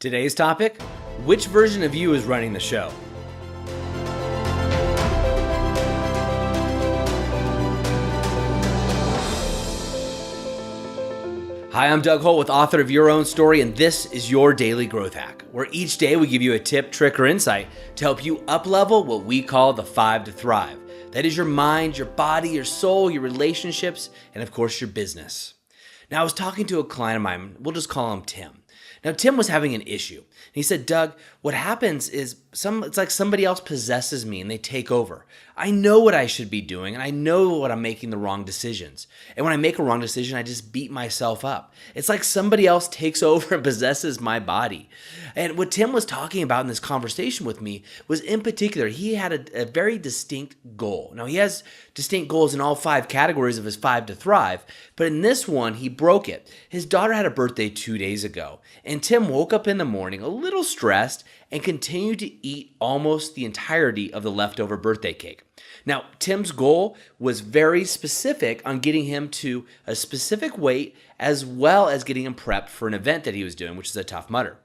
Today's topic, which version of you is running the show? Hi, I'm Doug Holt, author of Your Own Story, and this is your Daily Growth Hack, where each day we give you a tip, trick, or insight to help you up-level what we call the 5 to thrive. That is your mind, your body, your soul, your relationships, and of course, your business. Now, I was talking to a client of mine, we'll just call him Tim. Now, Tim was having an issue. He said, Doug, what happens is it's like somebody else possesses me and they take over. I know what I should be doing and I know what I'm making the wrong decisions. And when I make a wrong decision, I just beat myself up. It's like somebody else takes over and possesses my body. And what Tim was talking about in this conversation with me was, in particular, he had a very distinct goal. Now, he has distinct goals in all 5 categories of his 5 to thrive, but in this one, he broke it. His daughter had a birthday 2 days ago, and Tim woke up in the morning a little stressed and continued to eat almost the entirety of the leftover birthday cake. Now, Tim's goal was very specific on getting him to a specific weight as well as getting him prepped for an event that he was doing, which is a Tough Mudder.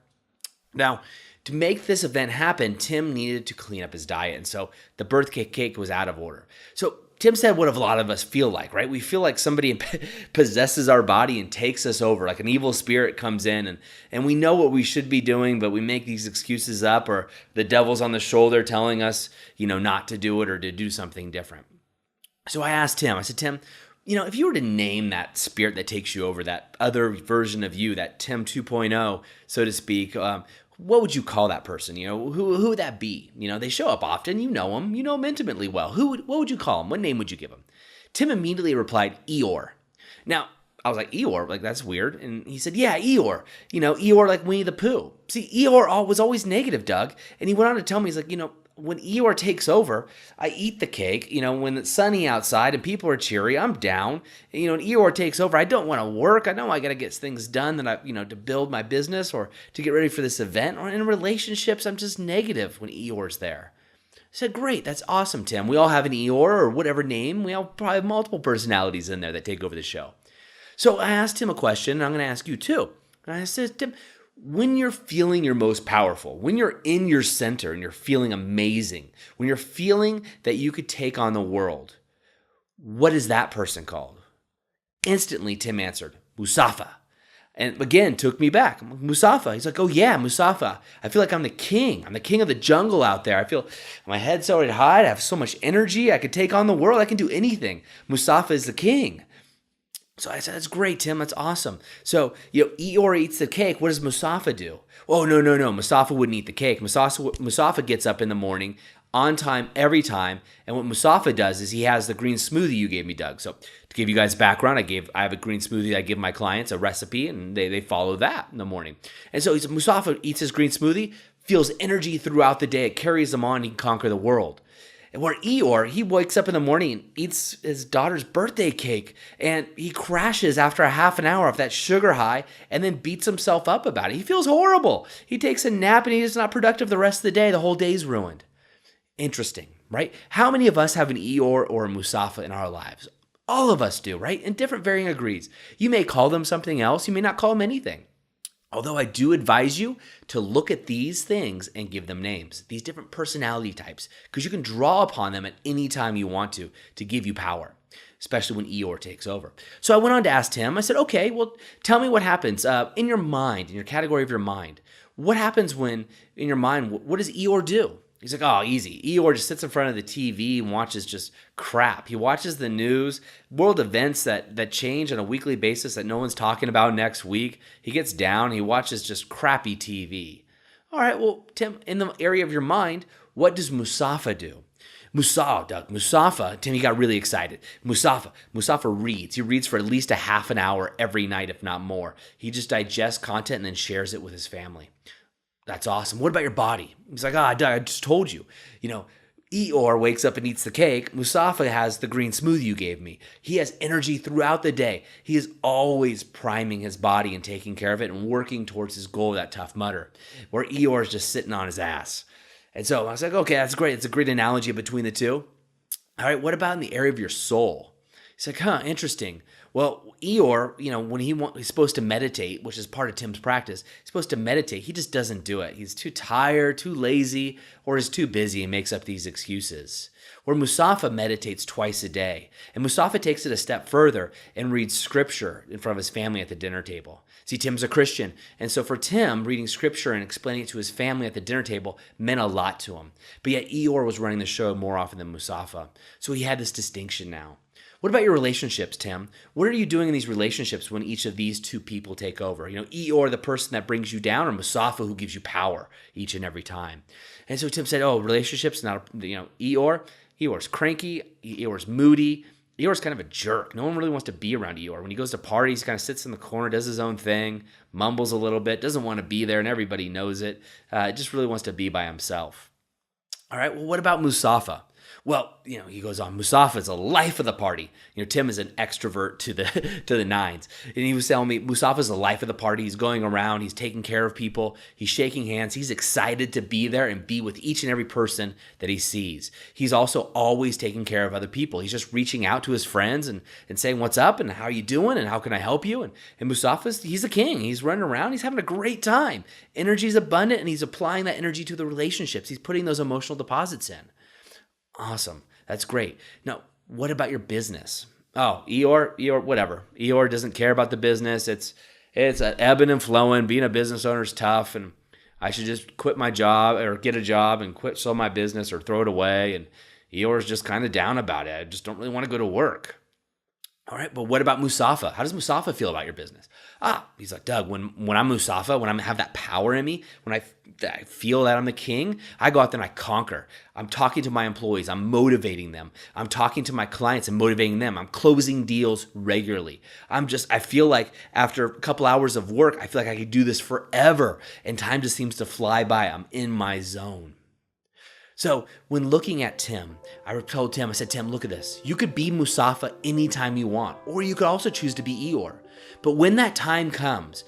Now, to make this event happen, Tim needed to clean up his diet, and so the birthday cake was out of order. So Tim said what a lot of us feel like, right? We feel like somebody possesses our body and takes us over, like an evil spirit comes in and we know what we should be doing, but we make these excuses up, or the devil's on the shoulder telling us, not to do it or to do something different. So I asked Tim, I said, Tim, if you were to name that spirit that takes you over, that other version of you, that Tim 2.0, so to speak, what would you call that person? Who would that be? They show up often. You know them intimately well. What would you call them? What name would you give them? Tim immediately replied, Eeyore. Now, I was like, Eeyore? Like, that's weird. And he said, yeah, Eeyore. Eeyore like Winnie the Pooh. See, Eeyore was always negative, Doug. And he went on to tell me, he's like, when Eeyore takes over, I eat the cake. When it's sunny outside and people are cheery, I'm down. And Eeyore takes over, I don't want to work. I know I got to get things done that to build my business or to get ready for this event. Or in relationships, I'm just negative when Eeyore's there. I said, great, that's awesome, Tim. We all have an Eeyore or whatever name. We all probably have multiple personalities in there that take over the show. So I asked him a question, and I'm going to ask you too. And I said, Tim, when you're feeling your most powerful, when you're in your center and you're feeling amazing, when you're feeling that you could take on the world, what is that person called? Instantly, Tim answered, Musafa. And again, took me back. Musafa. He's like, oh yeah, Musafa. I feel like I'm the king. I'm the king of the jungle out there. I feel my head's so high. I have so much energy. I could take on the world. I can do anything. Musafa is the king. So I said, that's great, Tim. That's awesome. So, Eeyore eats the cake. What does Musafa do? Oh, no. Musafa wouldn't eat the cake. Musafa gets up in the morning, on time, every time. And what Musafa does is he has the green smoothie you gave me, Doug. So to give you guys background, I have a green smoothie that I give my clients, a recipe, and they follow that in the morning. And so Musafa eats his green smoothie, feels energy throughout the day. It carries him on. He can conquer the world. Where Eeyore, he wakes up in the morning and eats his daughter's birthday cake, and he crashes after a half an hour off that sugar high and then beats himself up about it. He feels horrible. He takes a nap and he's not productive the rest of the day. The whole day's ruined. Interesting, right? How many of us have an Eeyore or a Musafa in our lives? All of us do, right? In different varying degrees. You may call them something else. You may not call them anything. Although I do advise you to look at these things and give them names, these different personality types, because you can draw upon them at any time you want to give you power, especially when Eeyore takes over. So I went on to ask him, I said, okay, well, tell me what happens in your mind, in your category of your mind. What happens when, in your mind, what does Eeyore do? He's like, oh, easy. Eeyore just sits in front of the TV and watches just crap. He watches the news, world events that change on a weekly basis that no one's talking about next week. He gets down. He watches just crappy TV. All right, well, Tim, in the area of your mind, what does Musafa do? Musafa, Tim, he got really excited. Musafa reads. He reads for at least a half an hour every night, if not more. He just digests content and then shares it with his family. That's awesome. What about your body? He's like, Doug, I just told you. Eeyore wakes up and eats the cake. Musafa has the green smoothie you gave me. He has energy throughout the day. He is always priming his body and taking care of it and working towards his goal, that Tough Mudder, where Eeyore is just sitting on his ass. And so I was like, okay, that's great. It's a great analogy between the two. All right, what about in the area of your soul? He's like, huh, interesting. Well, Eeyore, when he's supposed to meditate, which is part of Tim's practice, he's supposed to meditate. He just doesn't do it. He's too tired, too lazy, or he's too busy and makes up these excuses. Where Mustafa meditates twice a day. And Mustafa takes it a step further and reads scripture in front of his family at the dinner table. See, Tim's a Christian. And so for Tim, reading scripture and explaining it to his family at the dinner table meant a lot to him. But yet Eeyore was running the show more often than Mustafa. So he had this distinction now. What about your relationships, Tim? What are you doing in these relationships when each of these two people take over? Eeyore, the person that brings you down, or Mustafa, who gives you power each and every time? And so Tim said, relationships, Eeyore's cranky, Eeyore's moody, Eeyore's kind of a jerk. No one really wants to be around Eeyore. When he goes to parties, he kind of sits in the corner, does his own thing, mumbles a little bit, doesn't want to be there, and everybody knows it. Just really wants to be by himself. All right, well, what about Mustafa? Well, he goes on, Mustafa is the life of the party. Tim is an extrovert to the nines. And he was telling me Mustafa is the life of the party. He's going around, he's taking care of people, he's shaking hands, he's excited to be there and be with each and every person that he sees. He's also always taking care of other people. He's just reaching out to his friends and saying, what's up and how are you doing and how can I help you? And Mustafa's, he's a king. He's running around, he's having a great time. Energy is abundant and he's applying that energy to the relationships. He's putting those emotional deposits in. Awesome. That's great. Now, what about your business? Oh, Eeyore, whatever. Eeyore doesn't care about the business. It's an ebbing and flowing. Being a business owner is tough, and I should just quit my job or get a job and sell my business or throw it away. And Eeyore's just kind of down about it. I just don't really want to go to work. All right, but what about Mustafa? How does Mustafa feel about your business? He's like, Doug, when I'm Mustafa, when I have that power in me, when I feel that I'm the king, I go out there and I conquer. I'm talking to my employees. I'm motivating them. I'm talking to my clients and motivating them. I'm closing deals regularly. I feel like after a couple hours of work, I feel like I could do this forever, and time just seems to fly by. I'm in my zone. So when looking at Tim, I told Tim, I said, Tim, look at this. You could be Mustafa anytime you want, or you could also choose to be Eeyore. But when that time comes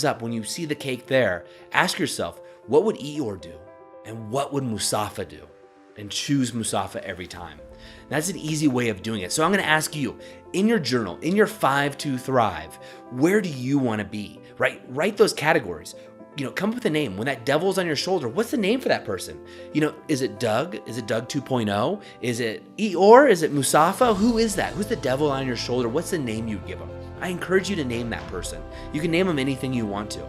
up, when you see the cake there, ask yourself, what would Eeyore do? And what would Mustafa do? And choose Mustafa every time. That's an easy way of doing it. So I'm going to ask you, in your journal, in your 5 to Thrive, where do you want to be? Write those categories. Come up with a name. When that devil's on your shoulder, what's the name for that person? Is it Doug? Is it Doug 2.0? Is it Eeyore? Is it Mustafa? Who is that? Who's the devil on your shoulder? What's the name you give them? I encourage you to name that person. You can name them anything you want to.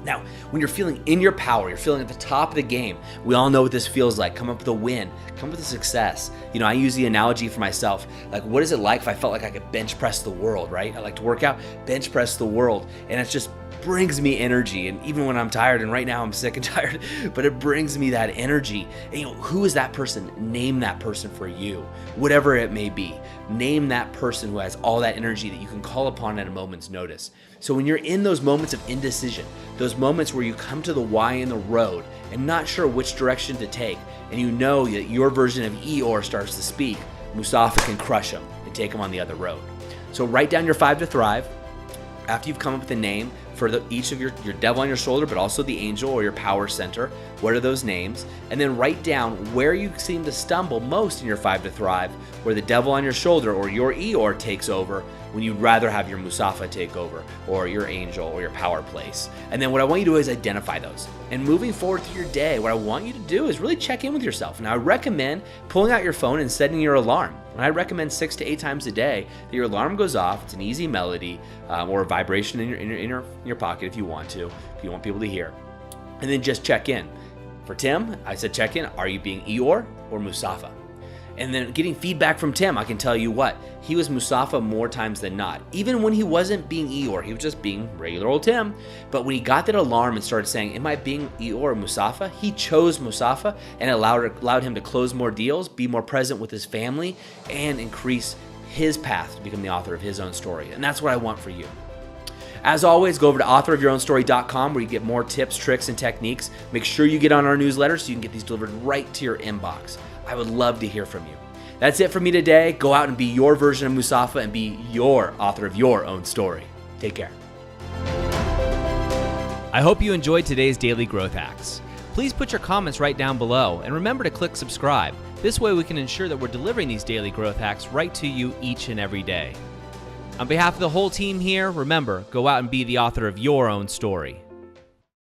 Now, when you're feeling in your power, you're feeling at the top of the game, we all know what this feels like. Come up with a win, come up with a success. I use the analogy for myself. Like, what is it like if I felt like I could bench press the world, right? I like to work out, bench press the world. And it just brings me energy. And even when I'm tired, and right now I'm sick and tired, but it brings me that energy. And who is that person? Name that person for you, whatever it may be. Name that person who has all that energy that you can call upon at a moment's notice. So when you're in those moments of indecision, those moments where you come to the Y in the road and not sure which direction to take, and you know that your version of Eeyore starts to speak, Mustafa can crush him and take him on the other road. So write down your 5 to Thrive. After you've come up with a name for each of your devil on your shoulder, but also the angel or your power center, what are those names? And then write down where you seem to stumble most in your 5 to Thrive, where the devil on your shoulder or your Eeyore takes over when you'd rather have your Mustafa take over, or your angel or your power place. And then what I want you to do is identify those. And moving forward through your day, what I want you to do is really check in with yourself. And I recommend pulling out your phone and setting your alarm. And I recommend 6 to 8 times a day that your alarm goes off. It's an easy melody or a vibration in your pocket if you want people to hear. And then just check in. For Tim, I said check in. Are you being Eeyore or Mustafa? And then getting feedback from Tim, I can tell you what, he was Mustafa more times than not. Even when he wasn't being Eeyore, he was just being regular old Tim. But when he got that alarm and started saying, am I being Eeyore or Mustafa? He chose Mustafa, and allowed him to close more deals, be more present with his family, and increase his path to become the author of his own story. And that's what I want for you. As always, go over to authorofyourownstory.com where you get more tips, tricks, and techniques. Make sure you get on our newsletter so you can get these delivered right to your inbox. I would love to hear from you. That's it for me today. Go out and be your version of Mustafa and be your author of your own story. Take care. I hope you enjoyed today's Daily Growth Hacks. Please put your comments right down below, and remember to click subscribe. This way we can ensure that we're delivering these daily growth hacks right to you each and every day. On behalf of the whole team here, remember, go out and be the author of your own story.